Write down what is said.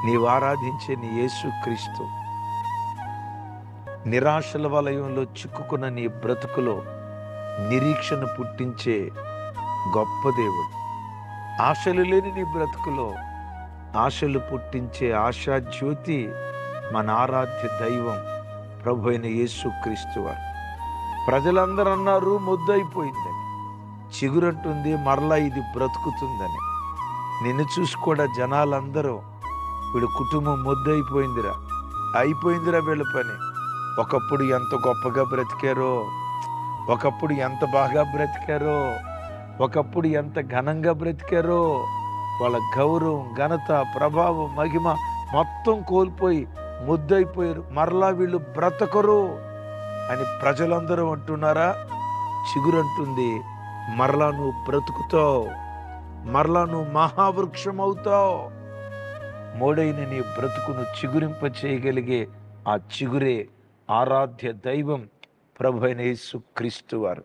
నీవు ఆరాధించే నీ యేసుక్రీస్తు నిరాశల వలయంలో చిక్కుకున్న నీ బ్రతుకులో నిరీక్షణ పుట్టించే గొప్ప దేవుడు. ఆశలు లేని నీ బ్రతుకులో ఆశలు పుట్టించే ఆశా జ్యోతి మన ఆరాధ్య దైవం ప్రభు అయిన యేసుక్రీస్తు వారు. ప్రజలందరూ అన్నారు మొద్దయిపోయిందని, చిగురంటుంది మరలా ఇది బ్రతుకుతుందని. నిన్ను చూసి కూడా జనాలందరూ వీడు కుటుంబం మొద్దయిపోయిందిరా, అయిపోయిందిరా వీళ్ళ పని. ఒకప్పుడు ఎంత గొప్పగా బ్రతికారో, ఒకప్పుడు ఎంత బాగా బ్రతికారో, ఒకప్పుడు ఎంత ఘనంగా బ్రతికారో, వాళ్ళ గౌరవం, ఘనత, ప్రభావం, మహిమ మొత్తం కోల్పోయి ముద్దయిపోయారు, మరలా వీళ్ళు బ్రతకరు అని ప్రజలందరూ అంటున్నారా? చిగురంటుంది మరలా నువ్వు బ్రతుకుతావు, మరలా నువ్వు మహావృక్షం అవుతావు. మోడైన నీ బ్రతుకును చిగురింప చేయగలిగే ఆ చిగురే ఆరాధ్య దైవం ప్రభు అయిన యేసుక్రీస్తు వారు.